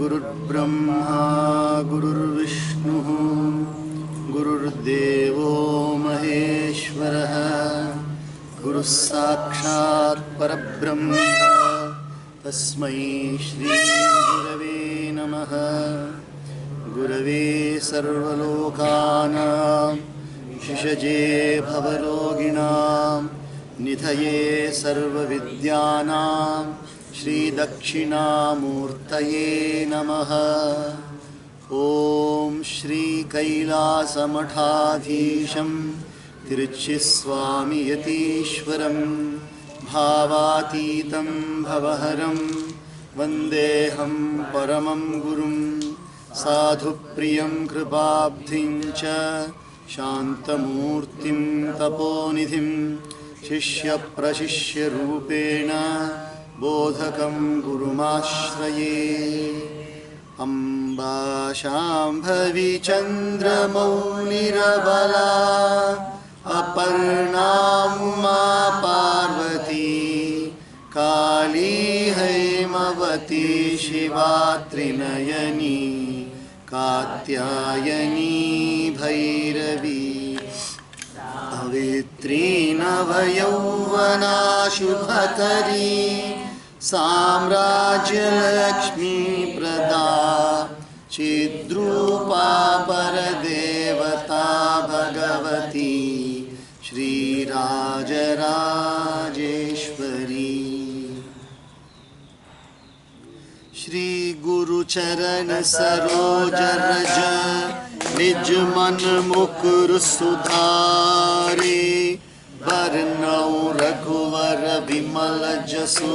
गुरुर्ब्रह्मा गुरुर्विष्णुः गुरुर्देवो महेश्वरः गुरुः साक्षात् परब्रह्म तस्मै श्री गुरवे नमः। गुरवे सर्वलोकानां शिषजे भवरोगिणां निधये सर्वविद्यानां श्रीदक्षिणामूर्तये नमः। ॐ श्रीकैलासमठाधीशं तिरुचिस्वामियतीश्वरं भावातीतं भवहरं वन्देऽहं परमं गुरुं साधुप्रियं कृपाब्धिं च शान्तमूर्तिं तपोनिधिं शिष्यप्रशिष्यरूपेण बोधकं गुरुमाश्रये। अम्बा शाम्भवी चन्द्रमौलिरबला अपर्णामुमा पार्वती काली हैमवती शिवा त्रिनयनी कात्यायनी भैरवी अवित्री नवयौवना शुभकरी साम्राज्यलक्ष्मी प्रदा चिद्रूपा परदेवता भगवती श्रीराजराजेश्वरी। श्री गुरुचरण सरोज रज निज मन मुकुर सुधारे वरनौ रघुवर विमल जसु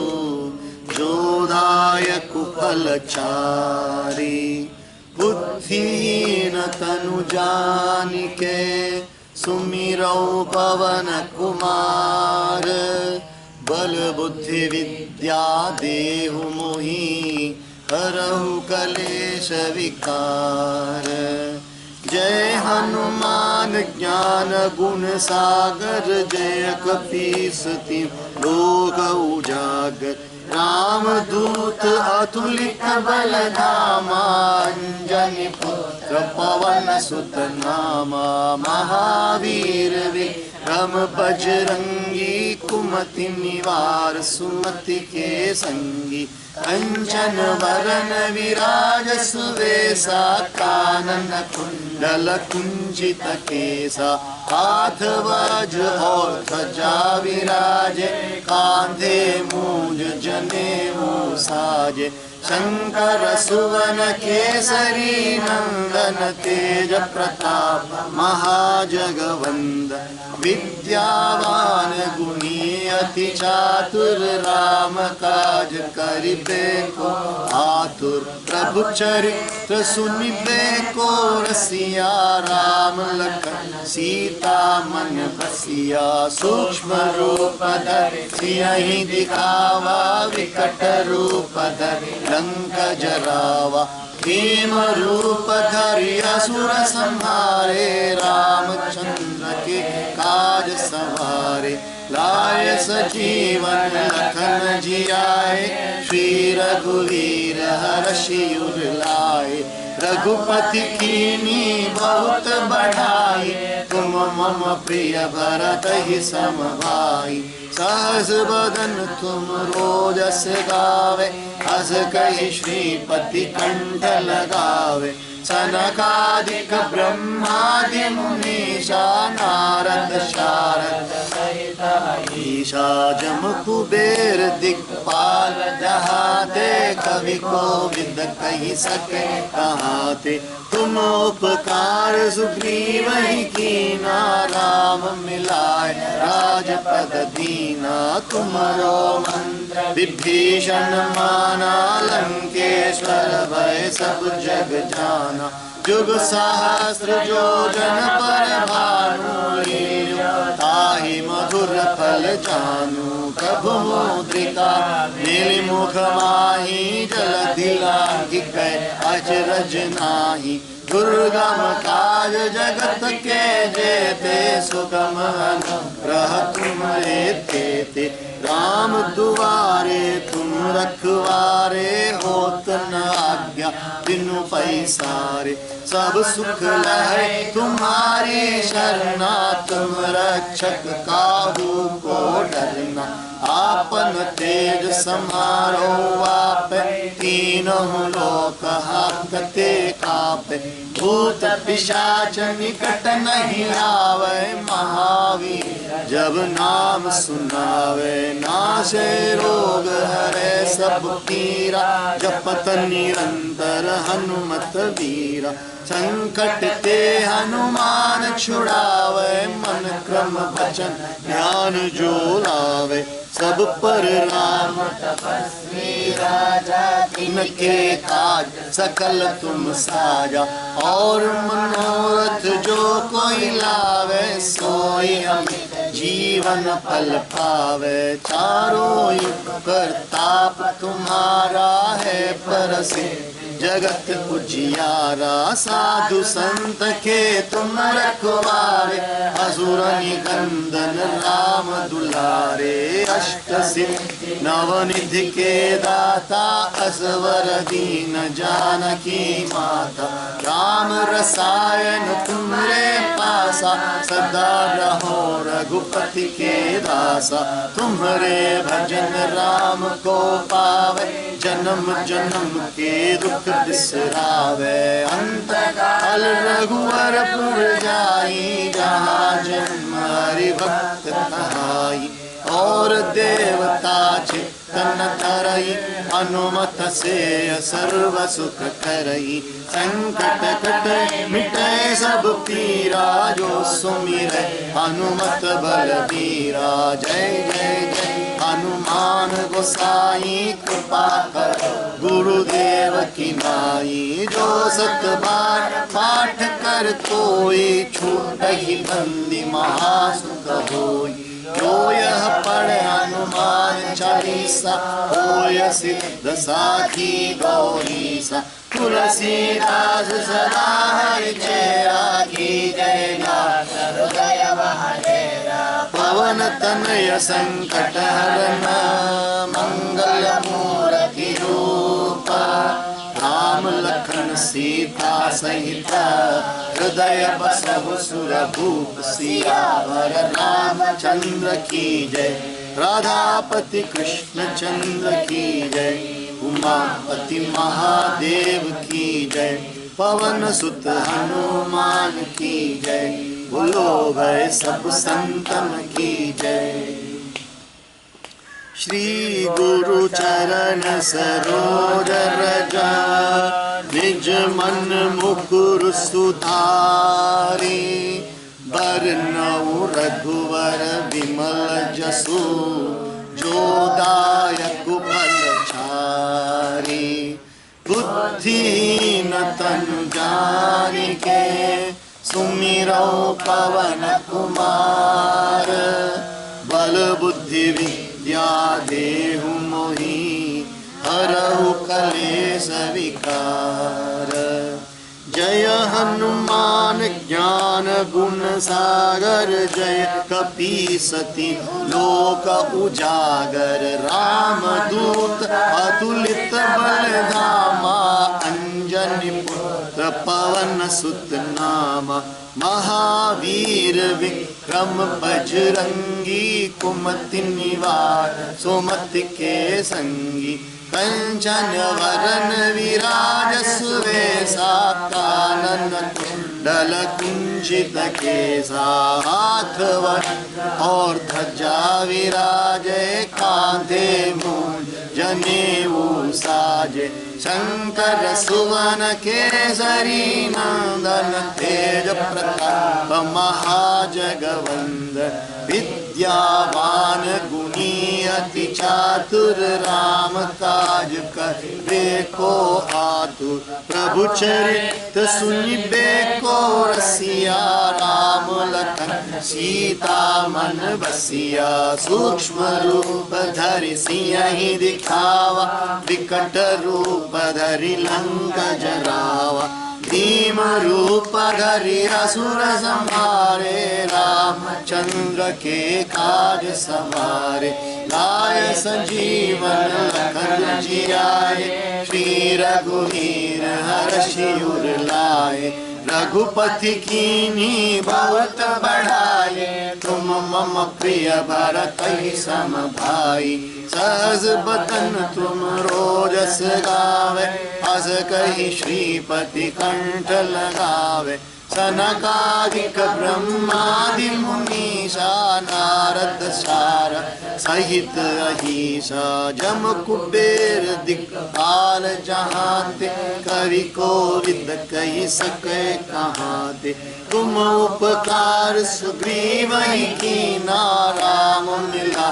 जोदायक फलचारी। बुद्धिहीन तनु जानिके सुमिरौ पवन कुमार बल बुद्धि विद्या देहु मोहि हरहु कलेश विकार। जय हनुमान ज्ञान गुण सागर जय कपीस तिहुँ लोक उजागर। रामदूत अतुलित बल धामा अंजनी पुत्र पवन सुत नामा। महावीर विक्रम बजरंगी कुमति निवार सुमति के संगी। कंचन वरन विराज सुवेशा कानन कुंडल कुंजित केसा। हाथ वज और ध्वजा विराजे कांधे मूंज जनेऊ साजे। शंकर सुवन केसरी नंदन तेज प्रताप महाजगवंदन। विद्यावान गुणी अति चातुर राम काज करिबे को आतुर। प्रभु चरित्र सुनिबे को रसिया राम लखन सीता मन बसिया। सूक्ष्म रूप धरि सियहि दिखावा विकट रूप धरि लंक जरावा। भीम रूप धरि असुर संहारे रामचंद्र के काज सवारे। लाय सजीवन लखन जियाए श्री रघुवीर हर्षि उर लाए। रघुपति कीनी बहुत बढ़ाई तुम मम प्रिय भरत ही सम भाई। सहस बदन तुम रोजस गावे हस कहि श्रीपति कंठ लगावे। सनकादिक ब्रह्मादि मुनीषा नारद शारद सहित ईशा। जम कुबेर दिक्पाल जहाते कवि कोविद कहि सके कहाते। तुम उपकार सुग्रीव ही कीना राम मिलाए राजपद दीना। तुमरो मंत्र विभीषण माना लंकेश्वर भय सब जग जाना। जुग सहस्र योजन पर भानु ताहि मधुर फल जानू। प्रभु मुद्रिका नीलमुख माहि जलधि लांघि गए अचरज नाही। दुर्गम काज जगत के जेते सुगम अनुग्रह तुम्हारे तेते। राम दुआरे तुम रखवारे होत न आज्ञा दुनिया बिनु पैसारे, सब सुख लहे तुम्हारी शरणा, तुम रक्षक काहू को डरना। आपन तेज समारो आप, तीनों लोक हाकते कापे, भूत पिशाच निकट नहीं आवे, महावीर जब नाम सुनावे, नाशे रोग हरे सब पीरा, जपत निरंतर हनुमत वीरा। संकट ते हनुमान छुड़ावे, मन क्रम वचन ध्यान जो लावे, सब पर राम तपस्वी राजा, इनके काज सकल तुम साजा। और मनोरथ जो कोई लावे, सोई अमित जीवन फल पावे। चारों युग प्रताप तुम्हारा है परसिद्ध, जगत उजियारा। साधु संत के तुम रखवारे, असुर निकंदन राम दुलारे। अष्ट सिद्धि नवनिधि के दाता, असवर दीन जानकी माता। राम रसायन तुम्हारे पासा, सदा रहो रघुपति के दासा। तुम्हारे भजन राम को पावे, जन्म जन्म के दुख बिसरावे। अंत काल रघुवरपुर जाई, जहाँ जन्म हरि भक्त कहाई। और देवता चित्तन धरई, हनुमत से सर्व सुख करई। संकट कटे मिटे सब पीरा, जो सुमिरै हनुमत बलबीरा। जय जय जय हनुमान गोसाई, कृपा कर गुरुदेव की नाई। जो सत बार पाठ कर कोई, छूटहि बंदी महासुख होई। जो यह पढ़े हनुमान चालीसा, होय सिद्ध साखी गौरीसा। तुलसीदास सदा हरिचेरा, की जय नाथ हृदय महाडेरा। पवन तनय संकट हरन, मंगल मूर्ति रूप। राम लखन सीता सहित, हृदय बसहु सुरभूप। सियावर रामचंद्र की जय, राधापति कृष्ण चंद्र की जय। उमापति महादेव की जय, पवन सुत हनुमान की जय। बोलो भय सब संतन की जय। श्री गुरु चरण सरोज रज, निज मन मुकुर सुधारी। बरनउँ रघुवर विमल जसु, जो दायक फल चारि। बुद्धिहीन तनु जानिके, सुमिरौ पवन कुमार। बल बुद्धि विद्या देहु मोहि, हरहु कलेश विकार। जय हनुमान ज्ञान गुण सागर, जय कपीसति लोक उजागर। राम दूत अतुलित बल धामा, अंजनी पुत्र पवन सुत नामा। महावीर विक्रम बजरंगी, कुमति निवार सुमति के संगी। कंचन वरन विराज सुवेशा, कानन कुंडल कुंचित केसा। हाथ वज्र और ध्वजा विराजे, कांधे मूंज जनेऊ साजे। शंकर सुवन केसरी नंदन, तेज प्रताप महाजगवंद। विद्यावान गुणी अति चातुर, राम काज करिबे को आतुर। प्रभु चरित्र सुनिबे को रसिया, राम लखन सीता मन बसिया। सूक्ष्म रूप धरि सियहि दिखावा, विकट रूप धरि लंक जरावा। भीम रूप धरि असुर संहारे, रामचंद्र के काज सवारे, लाय संजीवन लखन जियाए, श्री रघुवीर हर्षि उर लाए, रघुपति कीन्ही बहुत बढ़ाए, तुम मम प्रिय भरतहि सम भाई, सहज बदन तुम रोजस गावे, अस कहि श्रीपति कंठ लगावे, सनकादिक ब्रह्मादि मुनीसा, नारद सारद सहित अहिसा, जम कुबेर दिक्पाल जहांते, कवि कोविद कहि सके कहाते, तुम उपकार सुग्रीव ही कीना, राम मिला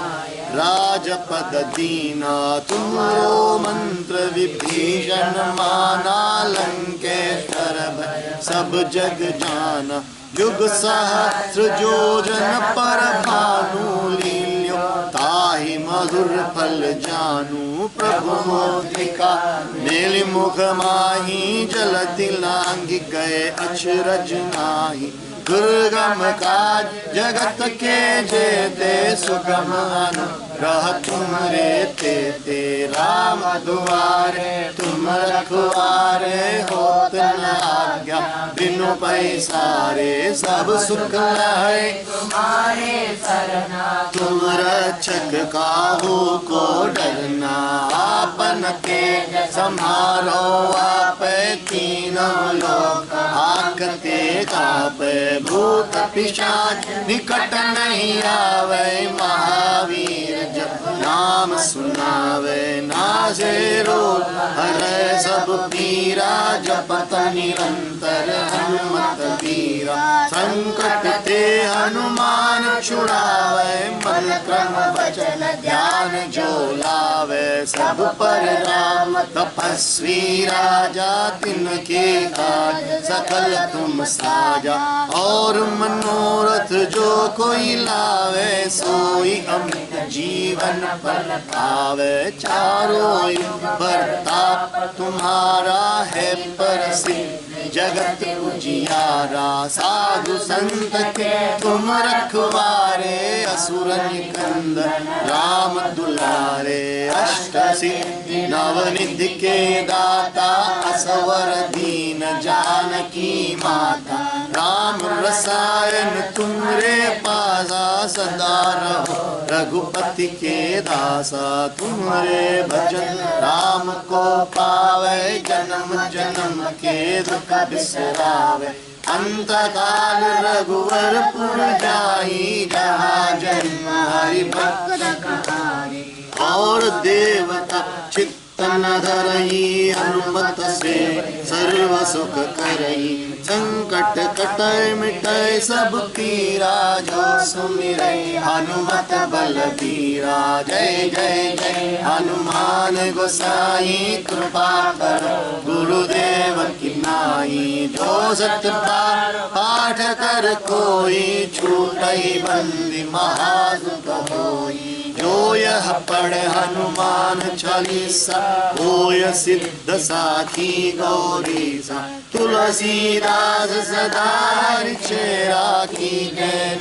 राजपद दीना, तुमरो मंत्र विभीषण माना, लंकेश्वर भय सब जग जाना, युग सहस्र योजन पर भानु, लील्यो ताहि मधुर फल जानू, प्रभु मोदिका नील मुख माही, जलधि लांघि गए अचरज नाही, दुर्गम काज जगत के जेते, सुगम अनुग्रह तुमरे तेते, राम दुआरे तुम रखवारे, होत न आज्ञा बिनु पैसारे, सब सुख है तुम्हारे सरना, तुम रक्षक काहू को डरना, आपन तेज सम्हारो आप, तीनों लोक हाकते कापे, भूत पिशाच निकट नहीं आवे, महावीर जब नाम सुनावे, नासे रोग हरे सब पीरा, जपत निरंतर हनुमत वीरा, संकट ते हनुमान छुड़ावे, मन क्रम वचन ध्यान जो लावे, सब पर राम तपस्वी राजा, तिनके काज सकल तुम साजा, और मनोरथ जो कोई लावे, सोई अमृत जीवन फल पावे, चारों युग प्रताप तुम्हारा है प्रसिद्ध, जगत उजियारा, साधु संत के तुम रखवारे, असुर निकंदन राम दुलारे, अष्ट सिद्धि नवनिधि के दाता, असवर दीन जानकी माता, राम रसायन तुमरे पासा, सदा रहो रघुपति के दासा, तुमरे भजन राम को पावे, जन्म जन्म के दुख बिसरावे, अंत काल रघुवरपुर जाई, जहाँ जन्म हरि भक्त कहाई, और देवता चित्तन धरई, हनुमत से सर्व सुख करई, संकट कटै मिटै सब पीरा, जो सुमिरै हनुमत बलबीरा, जय जय जय हनुमान गोसाई, कृपा करो गुरुदेव की नाई, जो सत बार पाठ कर कोई, छूटै बंदी महासुख होई, जो यह पढ़े हनुमान चालीसा, होय सिद्ध साखी गौरीसा, तुलसीदास सदा हरिचेरा, की जय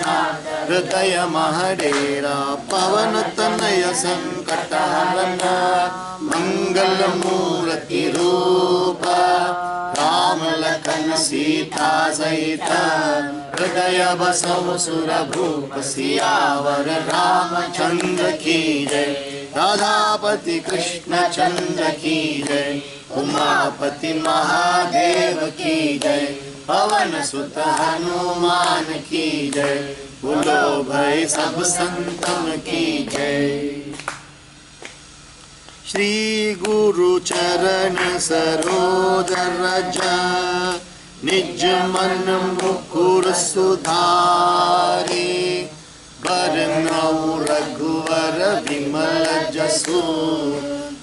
हृदय महडेरा, पवन तनय संकट हरन, मंगल मूर्ति रूपा, राम लखन सीता सहित, हृदय बसव सुर भूप, सियावर रामचंद्र की जय, राधापति कृष्ण चंद्र की जय, उमापति महादेव की जय, पवन सुत हनुमान की जय, बोलो भाई सब संतन की जय। श्री गुरु चरण सरोज रज, निज मन मुकुर सुधारी, बरनउँ रघुवर विमल जसु,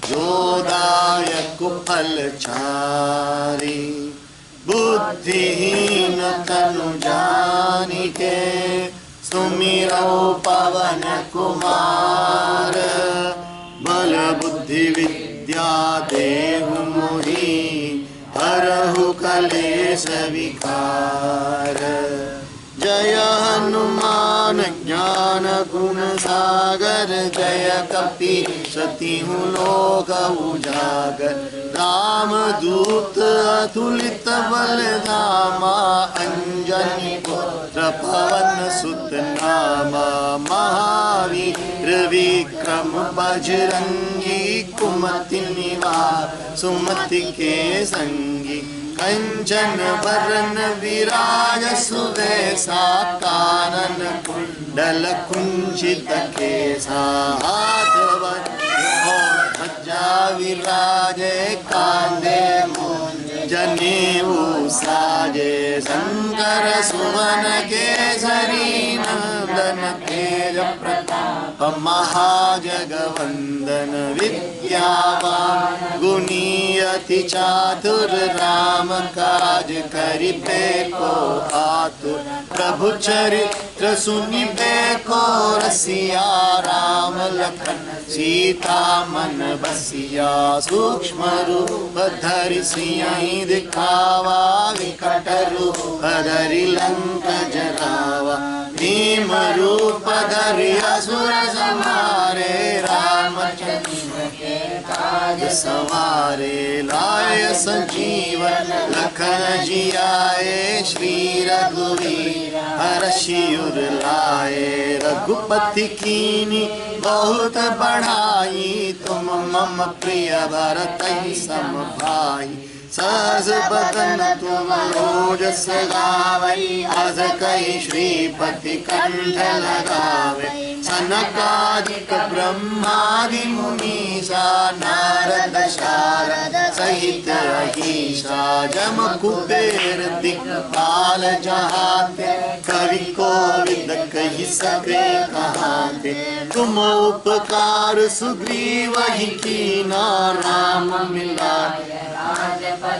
जो दायक फल चारि, बुद्धिहीन तनु जानिके, सुमिरौ पवन कुमार, बल बुद्धि विद्या देहु मोहि, हरहु कलेश क्लेश विकार। जय हनुमान ज्ञान गुण सागर, जय कपीश तिहु लोक उजागर। राम दूत अतुलित बल धामा, अंजनी पुत्र पवन सुत नामा। महावीर विक्रम बजरंगी, कुमति निवार सुमति के संगी। कंचन बरन विराज सुवेशा, कानन कुंडल कुंचित केसा। हाथ ध्वजा विराजे, कांधे मूंज जनेऊ साजे। शंकर सुवन केसरी नंदन, तेज प्रताप महाजगवंदन। विद्यावान गुणी अति चातुर, राम काज करिबे को आतुर। प्रभु चरित्र सुनिबे को रसिया, राम लखन सीता मन बसिया। सूक्ष्म रूप धरि सियहि दिखावा, विकट रूप धरि लंक जरावा। भीम रूप धरि असुर संहारे, रामचंद्र के काज सवारे। लाय संजीवन लखन जियाए, श्री रघुवीर हर्षि उर लाए। रघुपति कीनी बहुत बढ़ाई, तुम मम प्रिय भरतहि सम भाई। सहस बदन तुम ओजस गावै, अस कहि श्रीपति कंठ लगावै। सनकादिक ब्रह्मादि मुनीसा, नारद शारद सहित अहीसा। जम कुबेर दिक्पाल जहाते, कवि कोविद कहि सके कहाते। तुम उपकार सुग्रीव ही कीना, राम मिलाय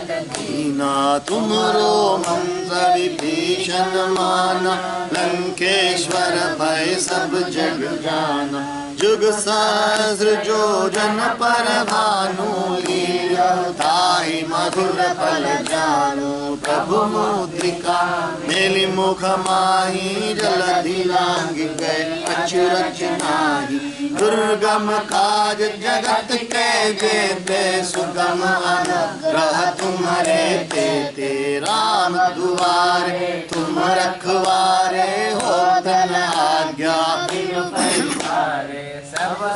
दीना। तुमरो मंत्र विभीषण माना, लंकेश्वर भय सब जग जाना। जुग सहस्र जो जन पर भानु, लीला ताहि मधुर फल जानु। प्रभु मुद्रिका मेलि मुख माहि, जलधि लांघि गए अचरज नाही। दुर्गम काज जगत के जेते, सुगम अनुग्रह तुम्हारे तेते। राम दुआरे तुम रखवारे, होत न आज्ञा बिनु पैसारे।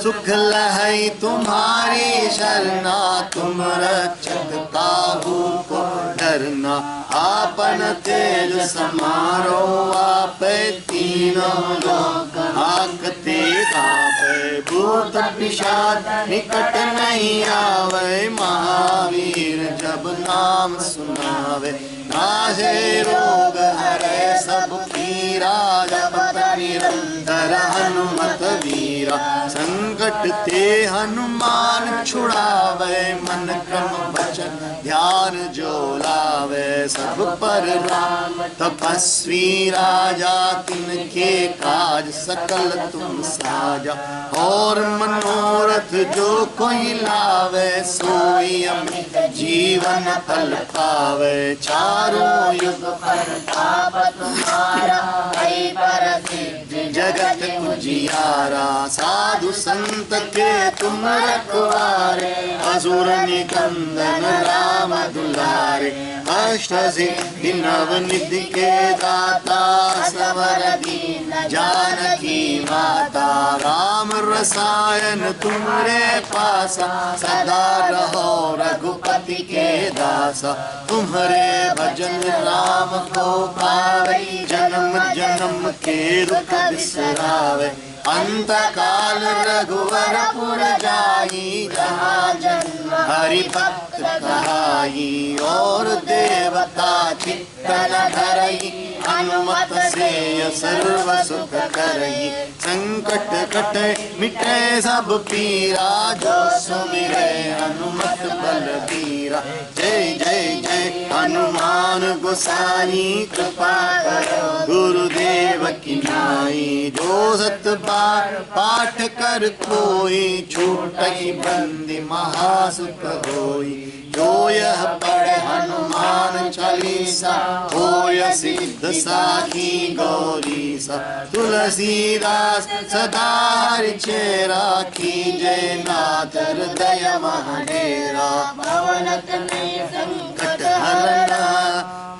सुख लहै तुम्हारी शरणा, तुम रक्षक काहू को डरना। आपन तेज समारो, आपै तीनों लोक हाकते कांपै। भूत पिशाच निकट नहीं आवे, महावीर जब नाम सुनावे। नासे रोग हरै सब पीरा, जपत निरंतर हनुमत वीरा। संकट ते हनुमान छुड़ावे, मन क्रम वचन ध्यान जो लावे। सब पर राम तपस्वी राजा, तिनके काज सकल तुम साजा। और मनोरथ जो कोई लावे, सोई अमित जीवन फल पावे। चारों युग प्रताप तुम्हारा, है प्रसिद्ध जगत उजियारा। साधु संत के तुम रखवारे, असुर निकंदन राम दुलारे। अष्ट सिद्धि नव निधि के दाता, सवर दीन जानकी माता। राम रसायन तुम्हारे पासा, सदा रहो रघुपति के दासा। तुम्हारे भजन राम को पावे, जन्म जन्म के दुख बिसरावे। अंत काल रघुवर पुर जाई, जहाँ जन्म हरि भक्त कहाई। और देवता चित्तन धरई, हनुमत से सर्व सुख करई। संकट कटे मिटे सब पीरा, जो सुमिरे हनुमत बलबीरा। जय जय जय हनुमान गोसाई, कृपा करो गुरुदेव की नाई। जो सत बार पाठ कर कोई, छूटहि बंदी महासुख होई। जो यह पढ़े हनुमान चालीसा, सा होय सिद्ध साखी गौरी सा तुलसीदास सदा हरि चेरा की जय नाथ हृदय महाडेरा पवन तनय संकट हरना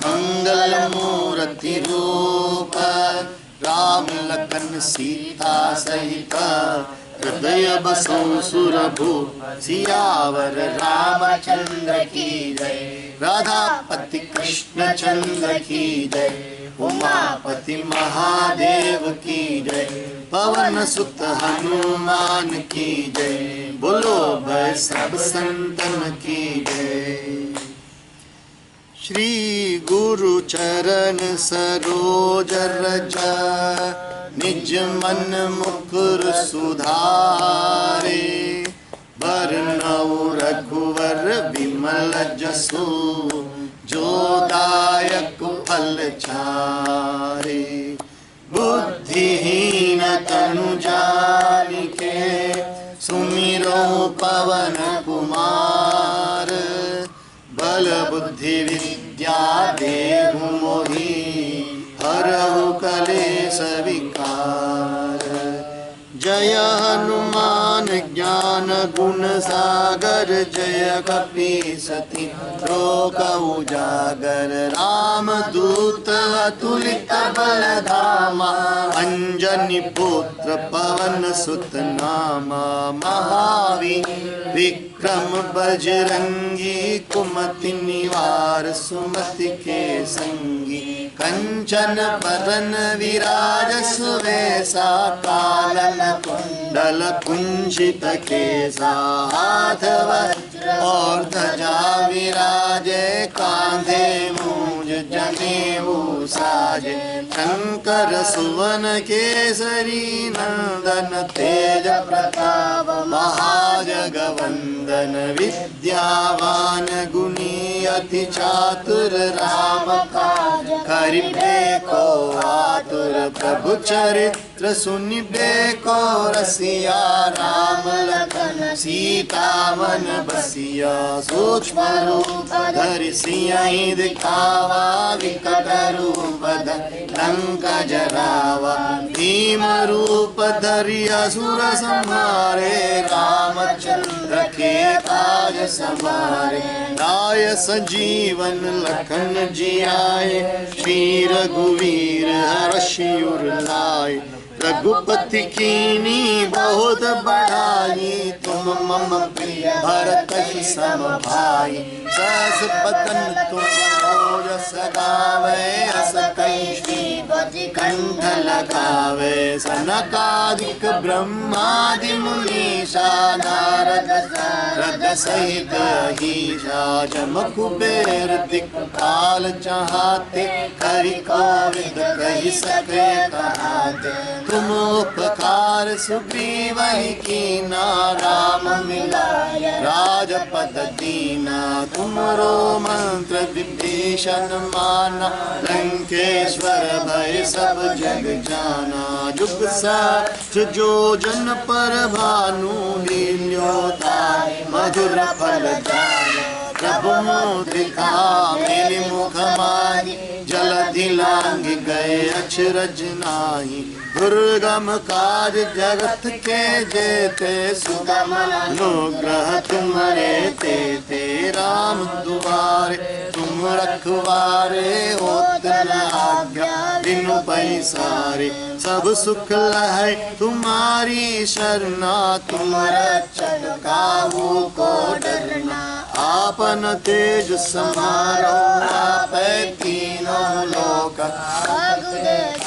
मंगल मूर्ति रूप राम लखन सीता सहित हृदय बसो सुरभूप सियावर रामचंद्र की जय राधापति कृष्ण चंद्र की जय उमापति महादेव की जय पवन सुत हनुमान की जय बोलो भाई सब संतन की जय। श्री गुरु चरण सरोज रज निज मन मुकुर सुधारे बरनउँ रघुवर विमल जसु जो दायक फल चारे बुद्धिहीन तनु जानिके सुमिरो पवन कुमार बल बुद्धि विद्या देहु मोहि हरहु कलेश विकार जय हनुमान ज्ञान गुण सागर जय कपीसति लोक उजागर राम दूत अतुलित बल धामा अंजनी पुत्र पवन सुत नामा महावीर विक्रम बजरंगी कुमति निवार सुमति के संगी कंचन बदन विराज सुवेशा कानन कुंडल कुंचित केसा हाथ वज्र और ध्वजा विराजे कांधे मूंज जनेऊ साजे शंकर सुवन केसरी नंदन तेज प्रताप महाजगवंदन विद्यावान गुणी अति चातुर राम काज करिबे को आतुर प्रभु चरित्र सुनिबे को रसिया राम लखन सीता मन बसिया सूक्ष्म रूप धरि सियहि दिखावा विकट रूप धरि लंका जरावा भीम रूप धरि असुर संहारे रामचंद्र के काज सवारे लाय संजीवन लखन जियाए श्री रघुवीर हर्षि उर लाए रघुपति कीनी बहुत बढ़ाई तुम मम प्रिय भरत सम भाई सहस बदन तुम ओजस गावे अस कई कंठ लगावे सनकादिक ब्रह्मादि मुनीषा नारद सहित ईशा जम कुबेर दिक्पाल चाहते करि कोविद कहि सके कहाते तुम उपकार सुग्रीव ही कीना राम मिलाय राजपद दीना तुमरो मंत्र विभीषण माना लंकेश्वर भय सब जग जाना जुग सहस्र जो जन पर भानु लील्योताय मधुर फल जाय प्रभु मुद्रिका मेरे मुख माही जलधि लांग गए अचरज नाही दुर्गम काज जगत के जेते सुगम अनुग्रह तुम्हारे ते राम दुआरे तुम रखवारे होत न आज्ञा बिनु पैसारे सब सुख लहै तुम्हारी शरणा तुम रक्षक काहू को डरना आपन तेज समारो आपै तीनों लोक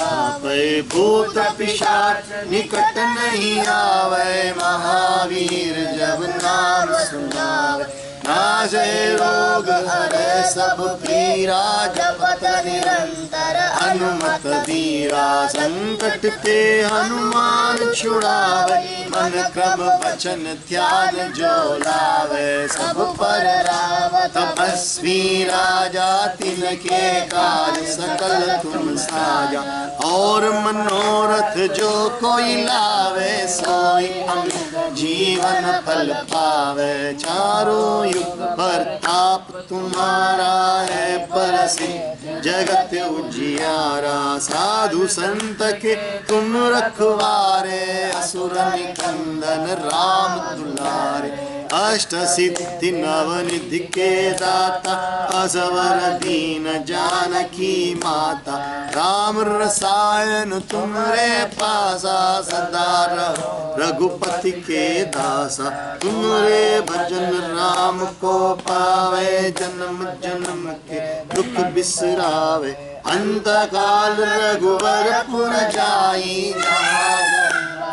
आपै भूत पिशाच निकट नहीं आवे महावीर जब नाम सुनावे नाशे रोग हरे सब पीरा जपत निरंतर हनुमत धीरा संकट के हनुमान छुड़ावे मन क्रम वचन ध्यान जो लावे सब पर राम तपस्वी राजा तिनके काज सकल तुम साजा और मनोरथ पथ जो कोई लावे सोई अमृत जीवन फल पावे। चारों युग पर ताप तुम्हारा है परसिद्ध जगत उजियारा। साधु संत के तुम रखवारे असुर निकंदन राम दुलारे। अष्ट सिद्धि नवनिधि के दाता असवर दीन जानकी माता। राम रसायन तुमरे पासा सदा रहो रघुपति के दासा। तुमरे भजन राम को पावे जन्म जन्म के दुख बिसरावे। अंत काल रघुवर पुर जाई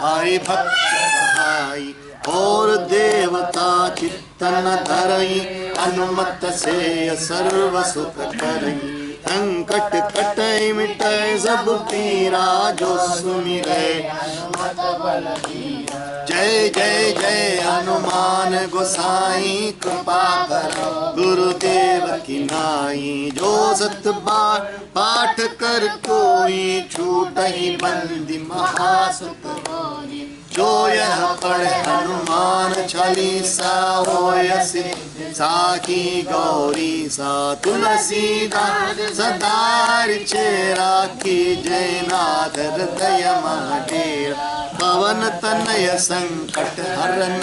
हरि भक्त भाई। और देवता चित्तन धरई अनुमत से सर्व सुख करई। संकट कटई मिटई सब पीरा जो सुमिरै। जय जय जय हनुमान गोसाई कृपा करो गुरुदेव की नाई। जो सत बार पाठ कर कोई छूटहि बंदी महासुख होई। जो यह पढ़े हनुमान चालीसा होय सिद्धि साखी गौरी सा। तुलसीदास सदा चेरा की जय नाथ हृदय महाडेरा। पवन तनय संकट हरन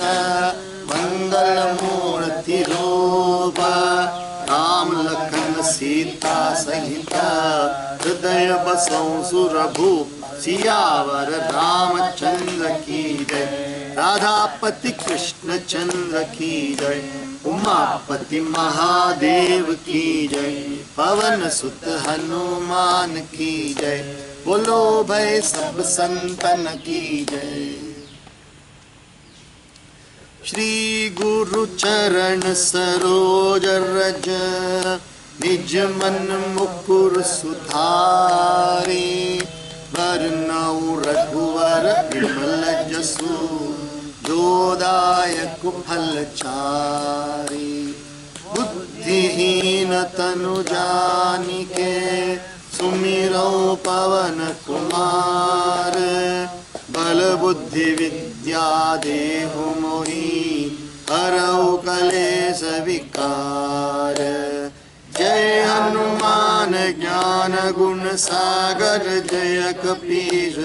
मंगल मूर्ति रूप। राम लखन सीता सहित हृदय बसौ सुरभूप। सियावर रामचंद्र की जय। राधापति कृष्ण चंद्र की जय। उमापति महादेव की जय। पवन सुत हनुमान की जय। बोलो भाई सब संतन की जय। श्री गुरु चरण सरोज रज निज मन मुकुर सुधारे। वरनौ रघुवर विमल जसु जो दायक फल चारि। बुद्धिहीन तनु जानिके सुमिरौ पवन कुमार। बल बुद्धि विद्या देहु मोहि हरौ कलेश विकार। जय हनुमान ज्ञान गुण सागर जय कपीश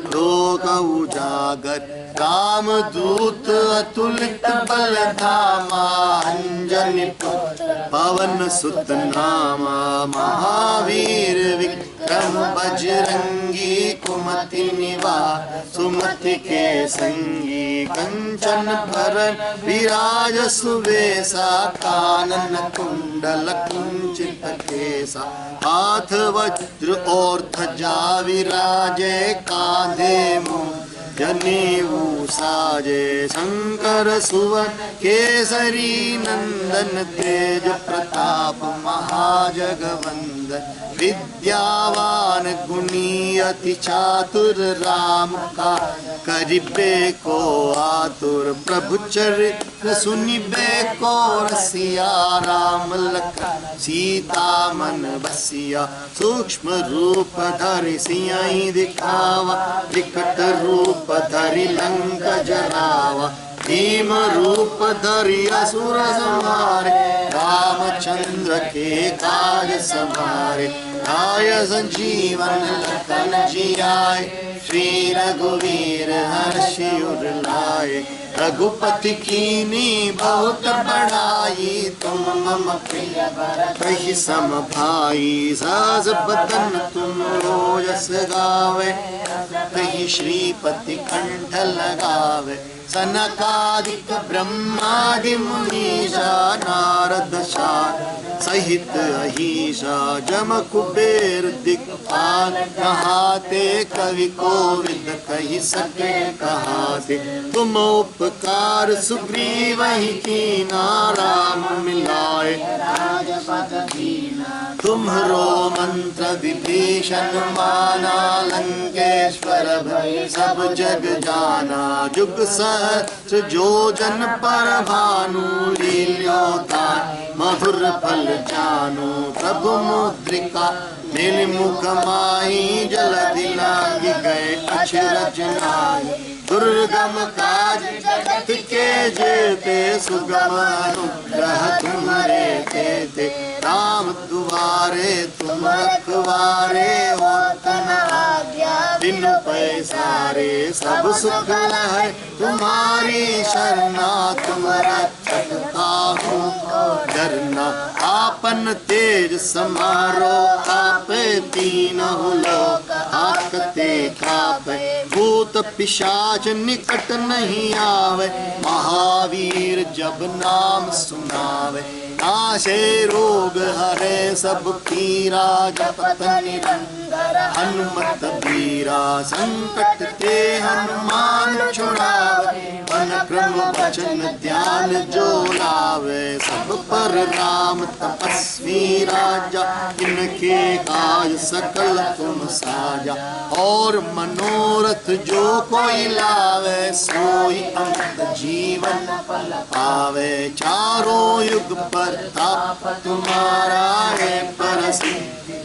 लोक उजागर। राम दूत अतुलित बल धामा अंजनी पुत्र पवन सुत नामा। महावीर विक्रम बजरंगी कुमति निवार सुमति के संगी। कंचन भरण विराज सुवेशा कानन कुंडल कुंचित केसा। हाथ वज्र और ध्वजा विराजे कांधे जनेऊ साजे। शंकर सुवन केसरी नंदन तेज प्रताप महाजगवंदन। विद्यावान गुणी अति चातुर राम का करिबे को आतुर। प्रभु चरित्र सुनिबे को रसिया। राम लखन सीता मन बसिया। सूक्ष्म रूप धरि सियहि दिखावा। विकट रूप धरि लंक जरावा। भीम रूप धरि असुर संहारे। रामचंद्र के काज सवारे। आय संजीवन लखन जियाए। श्री रघुवीर हर्षि उर लाए। रघुपति कीनी बहुत बड़ाई। तुम मम प्रिय भरत सम भाई। सास बदन तुम रोजस गावे। कही श्रीपति कंठ लगावे। सनकादिक ब्रह्मादि मुनीषा। नारद शारद सहित अहिषा। जम कुबेर दिक्पाल कहाते। कवि कोविद कहि सके कहाते। तुम उपकार सुग्रीव ही कीना। राम मिलाए तुम्हरो मंत्र विभीषण माना। लंकेश्वर भय सब जग जाना। जुग सहस्र जो जन पर भानु। लील्योतार मधुर फल जानु। प्रभु मुद्रिका नील मुख माही जलधि लागी गए अचरज नाहि दुर्गम काज जगत के जेते सुगम अनुग्रह तुम्हारे तेते राम दुआरे तुम रखवारे हो तन आज्ञा बिनु पैसारे सब सुख है तुम्हारी शरणा तुम रक्षक काहू को डरना आपन तेज समारो आपे तीनहु लोक हाकते कापे भूत पिशाच निकट नहीं आवे महावीर जब नाम सुनावे नाशे रोग हरे सब पीरा जपत निरंतर हनुमत बीरा संकट ते हनुमान छुड़ावे मन क्रम वचन ध्यान जो लावे सब पर राम तपस्वी राजा इनके काज सकल तुम साजा और मनोरथ जो कोई लावे सोई अनंत जीवन पावे चारों युग ताप तुम्हारा है परसी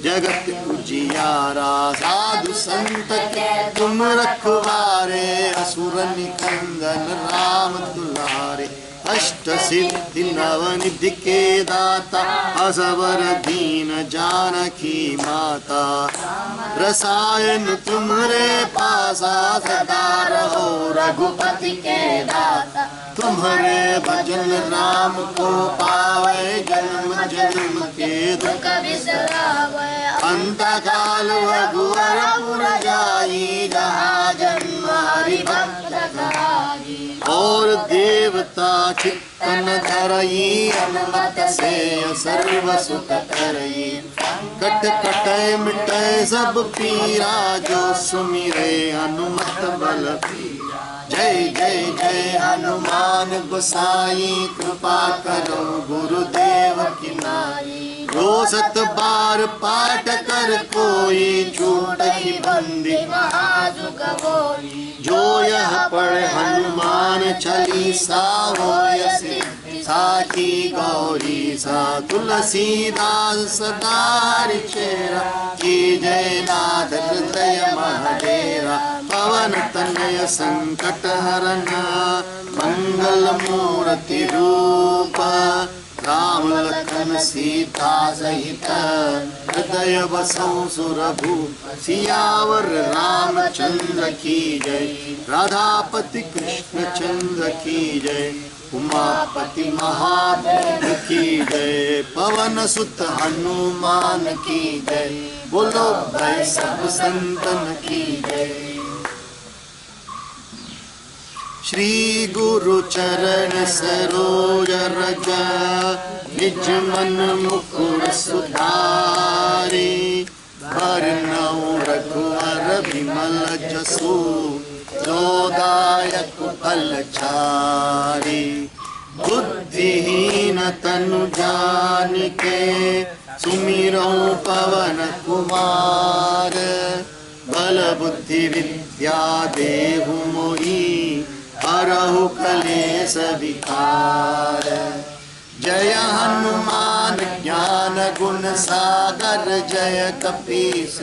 जगत उजियारा साधु संत के तुम रखवारे असुर निकंदन राम दुलारे अष्ट सिद्धि नवनिधि के दाता असवर दीन जानकी माता रसायन तुम्हारे पासा सदा रहो रघुपति के दाता तुम्हारे भजन राम को पावे जन्म जन्म के दुख बिसरावे अंत काल रघुवर पुर जाई जहाँ जन्म हरि भक्त कहाई और देवता चित्तन धरई अनुमत से सर्व सुख करई कट कटय मिटय सब पीरा जो सुमिरे हनुमत बल जय जय जय हनुमान गोसाई कृपा करो गुरुदेव की नाई जो 7 बार पाठ कर कोई छूट ही बंदी महासुख होई जो यह पढ़े हनुमान चालीसा होय सिद्धि साखी गौरी सा तुलसीदास सदा चेरा की जय नाथ हृदय महडेरा पवन तनय संकट हरन मंगल मूर्ति रूप राम लखन सीता सहित हृदय बसौ सुरभु सियावर रामचंद्र की जय राधापति कृष्ण चंद्र की जय उमापति महादेव की जय पवन सुत हनुमान की जय बोलो भाई सब संतन की जय श्री गुरु चरण सरोज रज निज मन मुकुर सुधारी वरनौ रघुवर विमल जसु जोदायक फलचारी बुद्धिहीन तनु जानिके सुमिरौ पवन कुमार बल बुद्धि विद्या देहु मोहि हरहु कलेश विकार जय हनुमान ज्ञान गुण सागर जय कपीस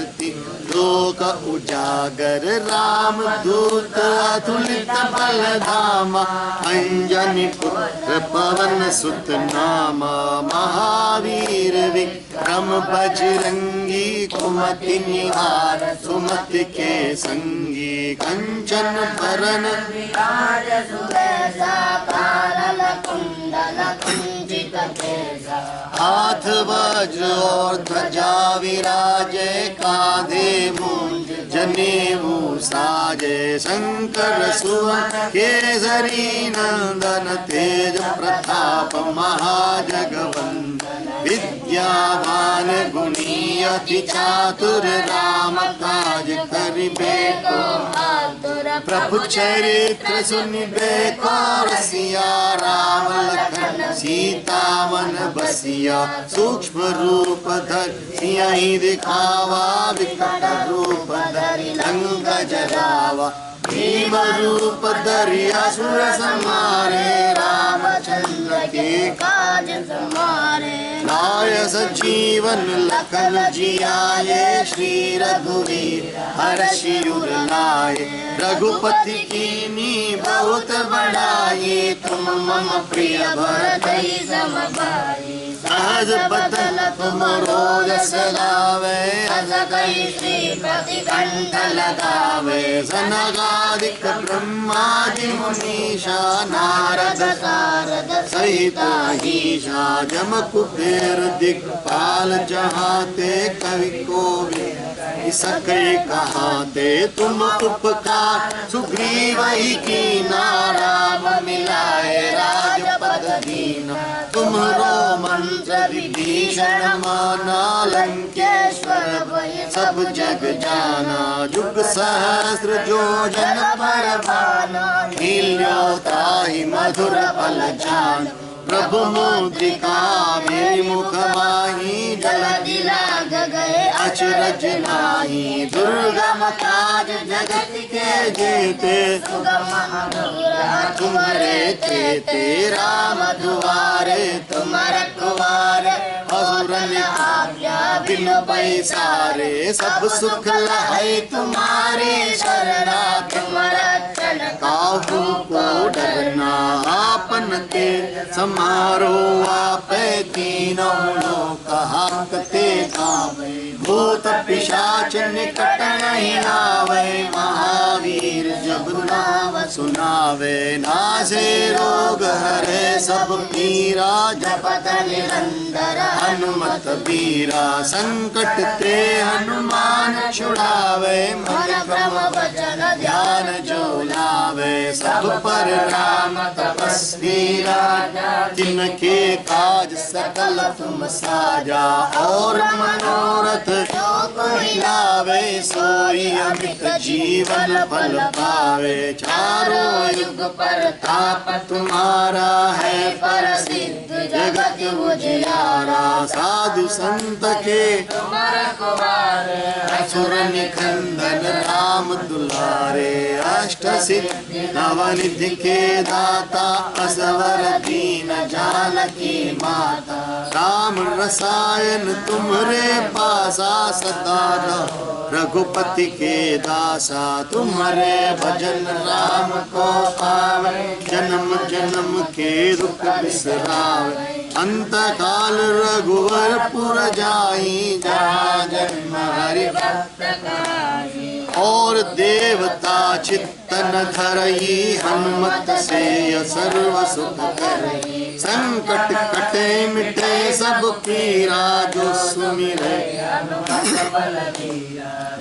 लोक उजागर राम दूत अतुलित बल धामा अंजनी पुत्र पवन सुत नामा महावीर विक्रम बजरंगी कुमति निहार सुमति के संगी कंचन बरन विराज सुबेसा कानन कुंडल कुंजित केसा हाथ वज्र और ध्वजा विराजे कांधे मूंज जनेऊ साजे शंकर सुवन केसरी नंदन तेज प्रताप महाजगवंदन विद्यावान गुणी अति चातुर राम काज करिबे को आतुर प्रभु चरित्र सुनिबे को रसिया राम लखन सीता मन बसिया सूक्ष्म रूप धर सियहि दिखावा विकट रूप धरि लंक जरावा भीम रूप धरि असुर संहारे रामचंद्र के काज संहारे लाय सजीवन लखन जियाए, श्री रघुवीर हर्षि उर लाए। रघुपति कीन्ही बहुत बड़ाई, तुम मम प्रिय भरतहि सम भाई। सहज बदन तुमरो यश गावे, अस कहि श्रीपति कंठ लगावे। सनकादिक ब्रह्मादि मुनीषा, नारद सारद सहित अहीशा। जम कुबेर दिक्पाल जहाते, कवि कोविद सके कहाते। तुम उपकार सुग्रीव ही कीना, राम मिलाए राजपद दीना। तुम्हरो मंत्र विभीषण माना, लंकेश्वर भय सब जग जाना। जुग सहस्र जो जन पर भाना, लील्यो ताहि मधुर फल जान। प्रभु मुद्रिका मेरी मुख माही, जल्दी लाग गए अचरज नाही। दुर्गम काज जगत के जेते, सुगम अनुग्रह तुम्हारे तेते। राम दुआरे तुम रखवारे, असुर आज्ञा बिनु पैसारे। सब सुख लहै तुम्हारे शरणा, तुम रक्षण काहू को डरना। आपन ते समारो आपे, तीनों लोक हांकते कावे। भूत पिशाच निकट नहीं आवे, महावीर जब नाम सुनावे। नासे रोग हरे सब पीरा, जपत निरंतर हनुमत बीरा। संकट ते हनुमान छुड़ावे, मन भ्रम वचन ध्यान जो लावे। सब पर राम तपस्वी राजा, जिनके काज सकल तुम साजा। और मनोरथ जो कोई लावे, सोई अमित जीवन फल पावे। चारों युग प्रताप तुम्हारा है, प्रसिद्ध जगत उजियारा। साधु संत के तुम रखवारे, असुर निकंदन राम दुलारे। अष्ट सिद्धि नवनिधि के दाता, असवर दीन जानकी माता। राम रसायन तुम्हारे पासा, सदा रहो रघुपति के दासा। तुम्हारे भजन राम को पावे, जन्म जन्म के दुख बिसरावे। अंत काल रघुवर पुर जाई, जहाँ जन्म हरि भक्त कहाई। और देवता चित्तन धरई, हनुमत से सर्व सुख करई। संकट कटे मिटे सब पीरा, जो सुमिरे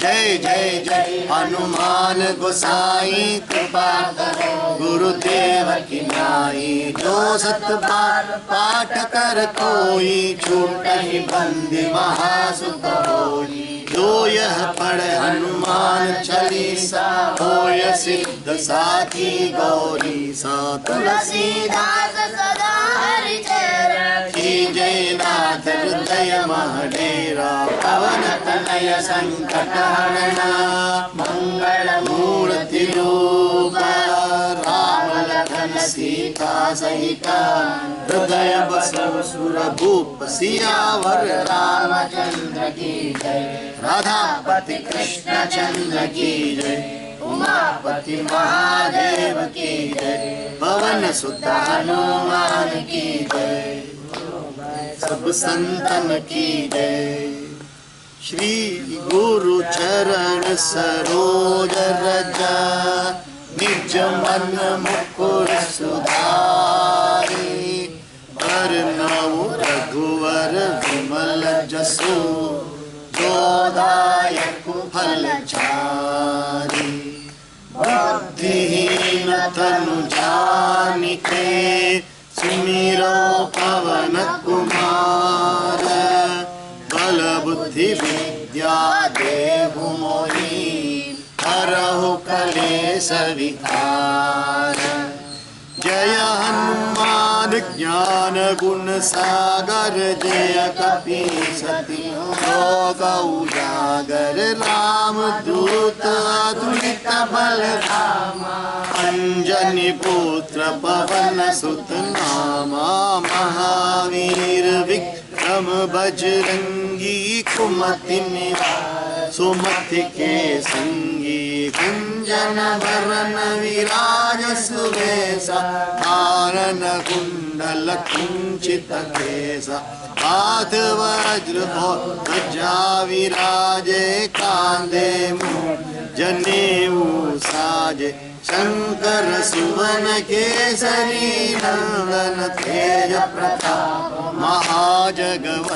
जय जय जय हनुमान गोसाई। कृपा करो गुरुदेव की नाई, जो सत बार पाठ कर कोई, छूटहि बंदी महासुख होई। जो यह पढ़े हनुमान चालीसा, होय सिद्ध साखी गौरी सा। तुलसीदास सदा हरि चरण, जय नाथ हृदय महडेरा। पवन तनय संकट हरणा, मंगल मूर्ति रूप। राम लखन सीता सहिता, हृदय बसव सुर भूप। सियावर रामचंद्र की जय, राधापति कृष्ण चंद्र की जय। उमापति महादेव की जय, पवन सुत हनुमान की जय। सब संतन की जय। श्री गुरु चरण सरोज रज, निज मन मुकुर सुधारी। बरनउँ रघुवर विमल जसु, जोदायक फलचारी। बुद्धिहीन तनु जानिके, सुमिरो पवन कुमार। बल बुद्धि विद्या देहु मोहि, हरहु कलेश विकार। जय हनुमान ज्ञान गुण सागर, जय कपीस तिहुँ लोक उजागर। राम दूत अतुलित बल धामा, अंजनी पुत्र पवन सुत नामा। महावीर विक्रम रम बजरंगी कुमति निवार सुमति के संगी कुंजन भरण विराज सुवेशा कानन कुंडल कुंचित केसा हाथ वज्र ध्वजा विराजे कांधे जनेऊ साजे शंकर सुवन केसरी नंदन तेज प्रताप महाजगवंदन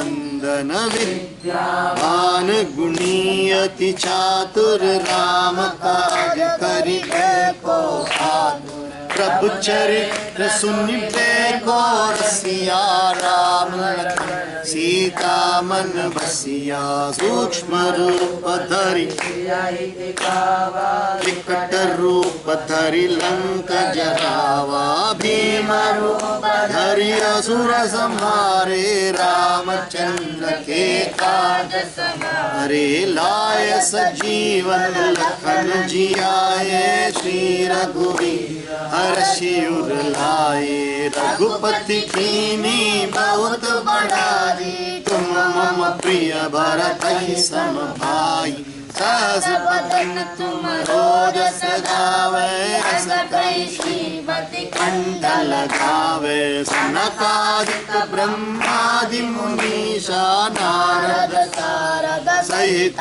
विद्यावान गुणी अति चातुर राम काज करिबे को आतुर प्रभु चरित्र सुनिबे को रसिया राम लखन सीता मन बसिया सूक्ष्म रूप धरि विकट रूप धरि लंक जरावा भीम रूप धरि असुर संहारे रामचंद्र के काज हरे लाय सजीवन लखन जियाए श्री रघुवीर हर्षि उर लाए रघुपति कीनी बहुत बढ़ाई तुम मम प्रिय भरत सम भाई सहस बदन तुम रोजस गावे अस कई श्रीमति कंठ लगावे सनकादिक ब्रह्मादि मुनीषा नारद सारद सहित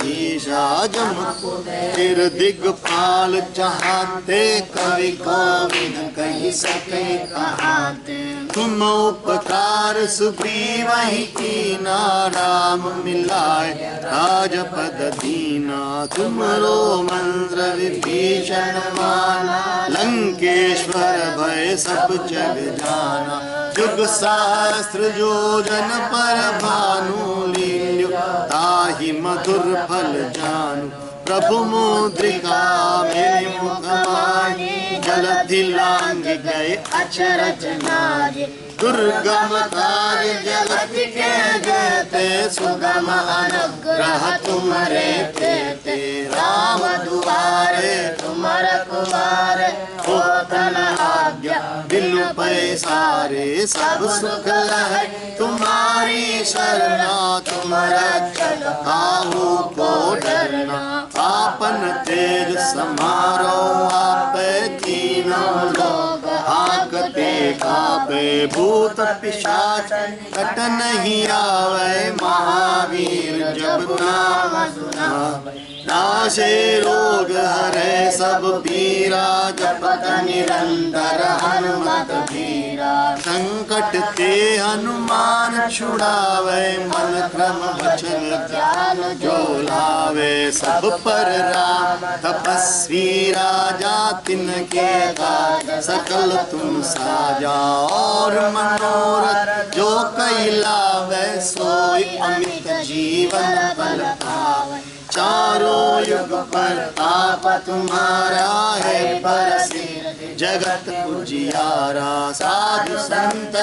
ईशा जम कुबेर दिग्पाल चाहते कवि कोविद कहि सके कहाते तुम उपकार सुग्रीव ही कीना राम मिलाए राजपद दीना तुमरो मंत्र विभीषण माना लंकेश्वर भय सब जग जाना जुग सहस्त्र योजन पर भानु लील्यो ताहि मधुर फल जानू प्रभु मुद्रिका मेरे मुख माही जलधि लांग गए अचरज नारी दुर्गम कार्य जगत के जेते सुगम अनुग्रह तुम्हारे तेते राम दुआरे तुम रखवारे हो तन आज्ञा बिनु पैसारे सब सुख लहै तुम्हारी शरणा तुम रक्षक काहू को डरना आपन तेज समारो आप तीनों लोग हाकते कापे भूत पिशाच कट नहीं आवे महावीर जब नाम सुनावे नाशे रोग हरे सब पीरा जपत निरंतर हनुमत धीरा संकट ते हनुमान छुड़ावे मन क्रम वचन ध्यान जो लावे सब पर राम तपस्वी राजा तिनके काज सकल तुम साजा और मनोरथ जो कई लावे सोई अमित जीवन फल पावे चारों युग पर ताप तुम्हारा है परसिद्ध जगत उजियारा साधु संत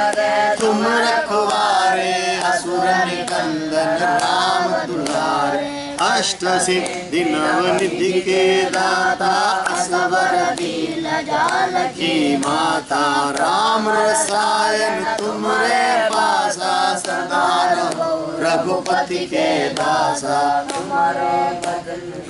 तुम रखवारे असुर निकंदन राम दुलारे अष्ट सिद्धि नवनिधि के दाता असवर दीन जानकी माता राम रसायन तुमरे पासा सदा रहो रघुपति के दासा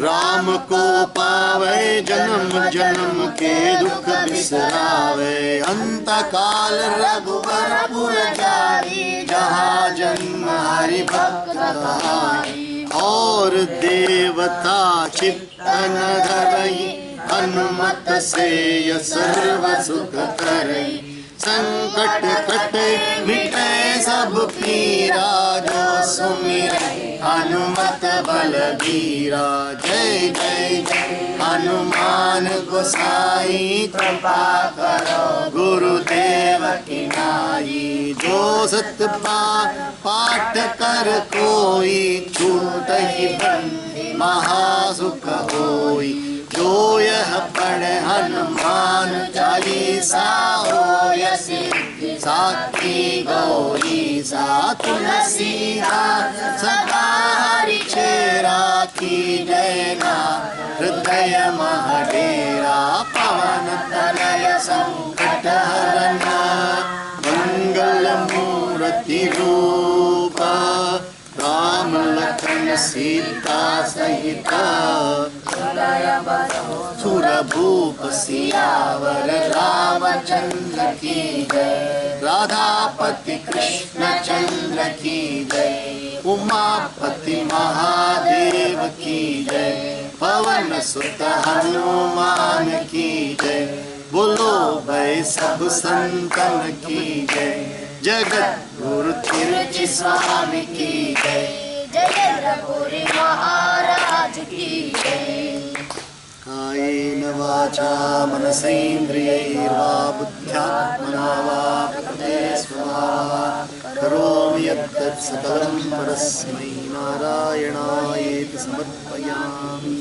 राम को पावे जन्म जन्म के दुख बिसरावे अंत काल रघुबर पुर जाई जहाँ जन्म हरि भक्त कहाई और देवता चित्तन धरई हनुमत से सर्व सुख करई संकट कटे मिटे सब पीरा जो सुमिरै हनुमत बलबीरा जय जय जय हनुमान गोसाई कृपा करो गुरुदेव की नाई जो सत पाठ कर कोई छूट ही बंदी महासुख होई जो यह पढ़े हनुमान चालीसा होय सिद्धि साखी गौरी सा तुलसीदास सदा हरिचेरा की जयना हृदय महडेरा पवन तनय संकट हरना मंगल मूर्ति रूप सहित सुरभूप सियावर रामचंद्र की जय। राधापति कृष्ण चंद्र की जय। उमापति महादेव की जय। पवन सुत हनुमान की जय। बोलो भाई सब संतन की जय। जगत गुरु तिरुचि स्वामी की जय। जगद्गुरु महाराज की जय। कायेन वाचा मनसेन्द्रियैर्वा बुद्ध्यात्मना वा प्रकृते स्वभावात् करोमि यद्यत् सकलं परस्मै नारायणायेति समर्पयामि।